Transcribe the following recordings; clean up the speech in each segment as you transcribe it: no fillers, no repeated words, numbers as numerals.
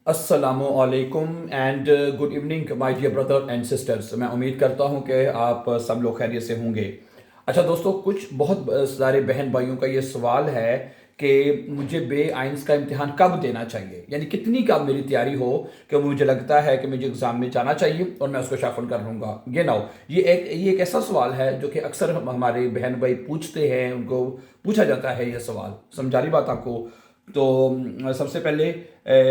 अस्सलामुअलैकुम and good evening my dear brother and sisters. मैं उम्मीद करता हूं कि आप सब लोग खैरियत से होंगे। अच्छा दोस्तों, कुछ बहुत सारे बहन भाइयों का ये सवाल है कि मुझे बे आइंस का इम्तिहान कब देना चाहिए, यानी कितनी कब मेरी तैयारी हो कि मुझे लगता है कि मुझे एग्ज़ाम में जाना चाहिए और मैं उसको शाफल कर लूँगा। ये एक ऐसा सवाल है जो कि अक्सर हमारे बहन भाई पूछते हैं, उनको पूछा जाता है ये सवाल। समझा रही बात आपको? तो सबसे पहले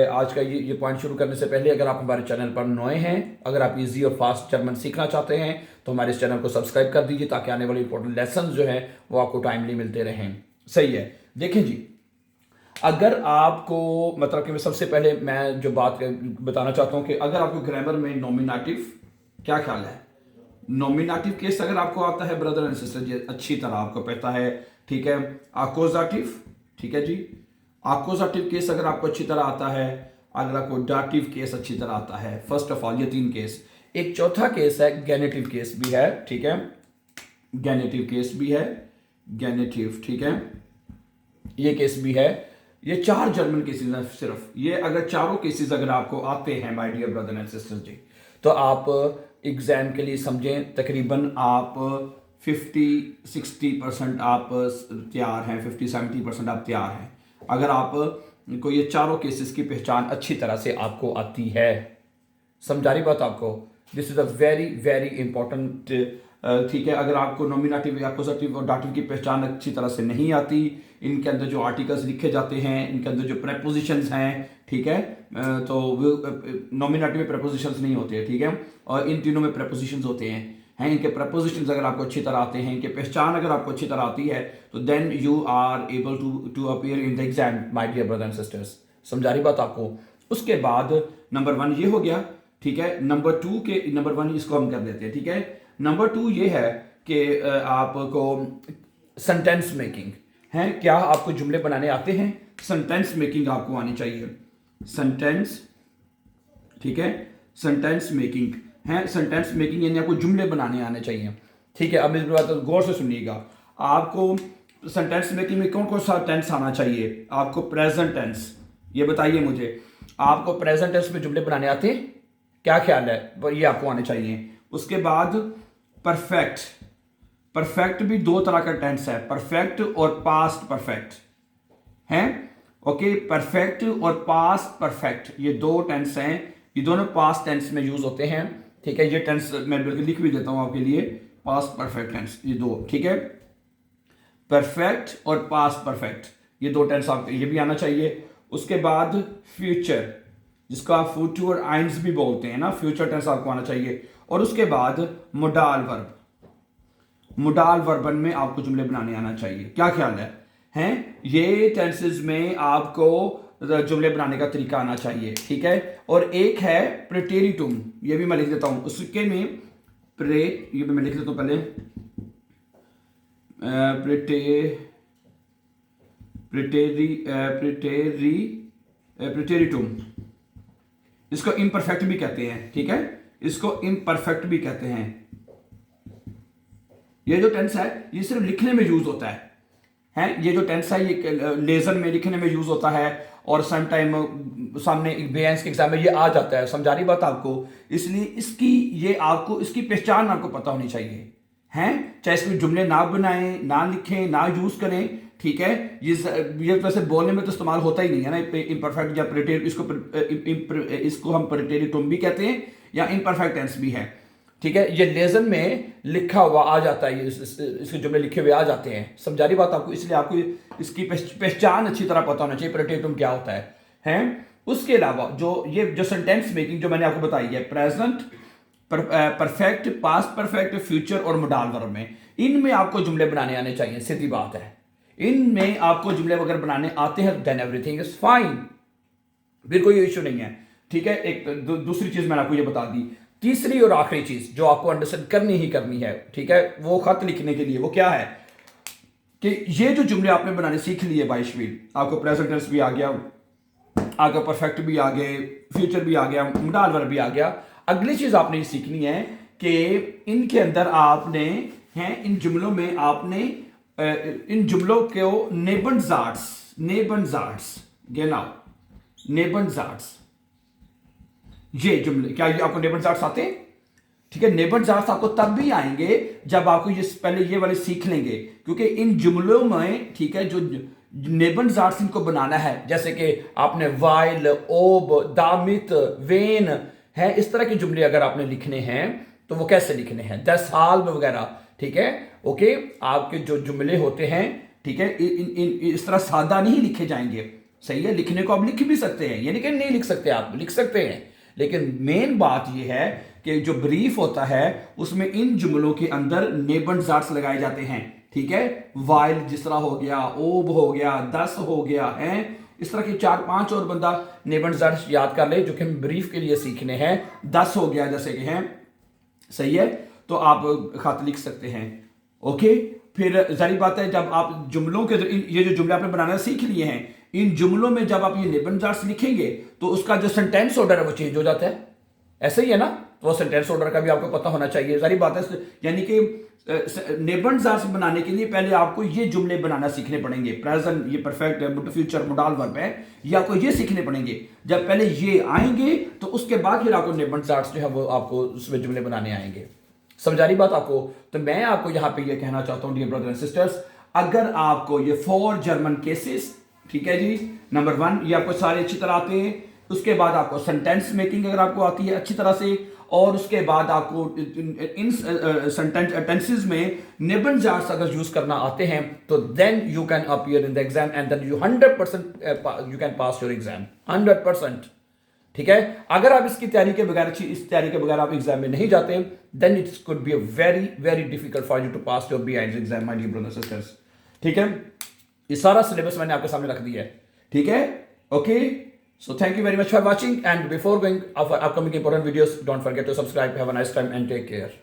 आज का ये पॉइंट शुरू करने से पहले, अगर आप हमारे चैनल पर नए हैं, अगर आप इजी और फास्ट जर्मन सीखना चाहते हैं तो हमारे इस चैनल को सब्सक्राइब कर दीजिए ताकि आने वाले इंपॉर्टेंट लेसन जो हैं वो आपको टाइमली मिलते रहें। सही है। देखें जी, अगर आपको मतलब कि सबसे पहले मैं जो बात बताना चाहता हूँ कि अगर आपको ग्रामर में नॉमिनेटिव, क्या ख्याल है? नॉमिनेटिव केस अगर आपको आता है ब्रदर एंड सिस्टर जी, अच्छी तरह आपको पता है, ठीक है। आकोजाटिव, ठीक है जी। आकोजाटिव केस अगर आपको अच्छी तरह आता है, अगर आपको डाटिव केस अच्छी तरह आता है, फर्स्ट ऑफ ऑल ये तीन केस। एक चौथा केस है गैनेटिव केस भी है, ठीक है। गैनेटिव केस भी है, गैनेटिव, ठीक है, ये केस भी है। ये चार जर्मन केसेस हैं सिर्फ। ये अगर चारों केसेस अगर आपको आते हैं my dear brother and sisters जी, तो आप एग्जाम के लिए समझें तकरीबन आप 50-60% आप तैयार हैं, 50-70% आप तैयार हैं, अगर आप को ये चारों केसेस की पहचान अच्छी तरह से आपको आती है। समझा रही बात आपको? This is a very very important, ठीक है। अगर आपको नॉमिनेटिव, एक्यूजेटिव और डाटिव की पहचान अच्छी तरह से नहीं आती, इनके अंदर जो आर्टिकल्स लिखे जाते हैं, इनके अंदर जो प्रेपोजिशंस हैं, ठीक है, तो वो नॉमिनेटिव में प्रेपोजिशंस नहीं होते हैं, ठीक है, और इन तीनों में प्रेपोजिशंस होते हैं। इनके प्रेपोजिशंस अगर आपको अच्छी तरह आते हैं, इनके पहचान अगर आपको अच्छी तरह आती है, तो then you are able to appear in the exam my dear brother and sisters. समझा रही बात आपको? उसके बाद नंबर 1 ये हो गया, ठीक है। नंबर 1 इसको हम कर लेते हैं, ठीक है। नंबर 2 ये है कि आपको सेंटेंस मेकिंग है। क्या आपको जुमले बनाने आते हैं? सेंटेंस मेकिंग आपको आनी चाहिए। सेंटेंस, ठीक है, सेंटेंस मेकिंग है। सेंटेंस मेकिंग यानी आपको जुमले बनाने आने चाहिए, ठीक है। अब इस बात गौर से सुनिएगा। आपको सेंटेंस मेकिंग में कौन कौन सा टेंस आना चाहिए? आपको प्रेजेंट टेंस, ये बताइए मुझे, आपको प्रेजेंट टेंस में जुमले बनाने आते हैं? क्या ख्याल है? ये आपको आने चाहिए। उसके बाद परफेक्ट। परफेक्ट भी दो तरह का टेंस है, परफेक्ट और पास्ट परफेक्ट हैं, ओके। परफेक्ट और पास्ट परफेक्ट ये दो टेंस हैं, ये दोनों पास्ट टेंस में यूज होते हैं, ठीक है। ये टेंस मैं बिल्कुल लिख भी देता हूं आपके लिए, पास्ट परफेक्ट टेंस, ये दो, ठीक है। परफेक्ट और पास्ट परफेक्ट ये दो टेंस आपको ये भी आना चाहिए। उसके बाद फ्यूचर, जिसको आप फ्यूचर आइंस भी बोलते हैं ना, फ्यूचर टेंस आपको आना चाहिए। और उसके बाद मोडाल वर्ब, मोडाल वर्बन में आपको जुमले बनाने आना चाहिए। क्या ख्याल है? हैं ये टेंसेस में आपको जुमले बनाने का तरीका आना चाहिए, ठीक है। और एक है प्रेटेरिटुम, ये भी मैं लिख देता हूं। उसके में ये भी मैं लिख देता हूं पहले, प्रेटेरिटुम, इसको इम्परफेक्ट भी कहते हैं, ठीक है, इसको इम्परफेक्ट भी कहते हैं। ये जो टेंस है ये सिर्फ लिखने में यूज होता है, ये जो टेंस है ये लेजन में लिखने में यूज होता है, और सम टाइम सामने बेएंस के एग्जाम में ये आ जाता है। समझा रही बात आपको? इसलिए इसकी ये आपको इसकी पहचान आपको पता होनी चाहिए, हैं, चाहे इसमें जुमले ना बनाएं, ना लिखें, ना यूज करें, ठीक है। ये वैसे बोलने में तो इस्तेमाल होता ही नहीं है ना, इम्परफेक्ट या प्रेटेर, इसको हम प्रेटेरिटुम भी कहते हैं या इम्परफेक्ट टेंस भी है, ठीक है। ये लेजन में लिखा हुआ आ जाता है, इसके जुमले लिखे हुए आ जाते हैं। समझा रही बात आपको? इसलिए आपको इसकी पहचान अच्छी तरह पता होना चाहिए, प्रेटेरिटुम क्या होता है, हैं। उसके अलावा जो सेंटेंस मेकिंग जो मैंने आपको बताई है, present, perfect, past perfect, future और मोडाल वर्ब में, इनमें आपको जुमले बनाने आने चाहिए। सीधी बात है, इनमें आपको जुमले अगर बनाने आते हैं देन एवरीथिंग इज फाइन, फिर कोई इश्यू नहीं है, ठीक है। एक दूसरी चीज मैंने आपको ये बता दी। तीसरी और आखिरी चीज जो आपको अंडरस्टैंड करनी ही करनी है, ठीक है, वो खत लिखने के लिए, वो क्या है कि ये जो जुमले आपने बनाने सीख लिए बाइशवीर, आपको प्रेजेंट टेंस भी आ गया, आपका परफेक्ट भी आ गए, फ्यूचर भी आ गया, मोडाल वर्ब भी आ गया। अगली चीज आपने सीखनी है कि इनके अंदर आपने इन जुमलों में आपने इन जुमलों को नेबनजार्ट्स, genau, नेबनजार्ट्स, ये जुमले, क्या ये आपको नेबर जाट्स आते हैं? ठीक है, नेबर जाट्स आपको तब भी आएंगे जब आपको ये पहले ये वाले सीख लेंगे, क्योंकि इन जुमलों में, ठीक है, जो नेबर जाट्स इनको बनाना है, जैसे कि आपने वाइल, ओब, दामित, वेन है, इस तरह के जुमले अगर आपने लिखने हैं तो वो कैसे लिखने हैं, दस हाल वगैरह, ठीक है, ओके। आपके जो जुमले होते हैं, ठीक है, इस तरह सादा नहीं लिखे जाएंगे, सही है। लिखने को आप लिख भी सकते हैं, यानी कि नहीं लिख सकते, आप लिख सकते हैं, लेकिन मेन बात यह है कि जो ब्रीफ होता है उसमें इन जुमलों के अंदर नेबर जाट्स लगाए जाते हैं, ठीक है। वाइल जिस तरह हो गया, ओब हो गया, दस हो गया है, इस तरह के 4-5 और बंदा नेबर जाट्स याद कर ले जो कि हम ब्रीफ के लिए सीखने हैं। 10 हो गया जैसे कि हैं, सही है, तो आप खत लिख सकते हैं, ओके। फिर जारी बात है, जब आप जुमलों के ये जो जुमले आपने बनाना सीख लिए हैं, इन जुमलों में जब आप ये नेबर जाट्स लिखेंगे तो उसका जो सेंटेंस ऑर्डर है वो चेंज हो जाता है, ऐसे ही है ना। तो वो सेंटेंस ऑर्डर का भी आपको पता होना चाहिए, जारी बात है। यानी कि नेबर जाट्स बनाने के लिए पहले आपको ये जुमले बनाना सीखने पड़ेंगे। प्रेजेंट, ये परफेक्ट, फ्यूचर, मोडाल वर्ब है, ये आपको ये सीखने पड़ेंगे। जब पहले ये आएंगे तो उसके बाद फिर आपको नेबर जाट्स जो है वो आपको उसमें जुमले बनाने आएंगे। समझा रही बात आपको? तो मैं आपको यहां पे ये कहना चाहता हूं डियर ब्रदर एंड सिस्टर्स, अगर आपको ये 4 जर्मन केसेस, ठीक है जी, नंबर 1 ये आपको सारे अच्छी तरह आते हैं, उसके बाद आपको सेंटेंस मेकिंग अगर आपको आती है अच्छी तरह से, और उसके बाद आपको इन सेंटेंसेस में नेबर जाट्स अगर यूज करना आते हैं तो then you can appear in the exam and then you 100% you can pass your exam 100%, ठीक है। अगर आप इसकी तैयारी के बगैर, इस तैयारी के बगैर आप एग्जाम में नहीं जाते, then it's could be a very very difficult for you to pass your B.Ed exam, my dear brothers sisters, ठीक है। ये सारा सिलेबस मैंने आपके सामने रख दिया है, ठीक है, okay. So thank you very much for watching, and before going our upcoming important videos, don't forget to subscribe. Have a nice time and take care.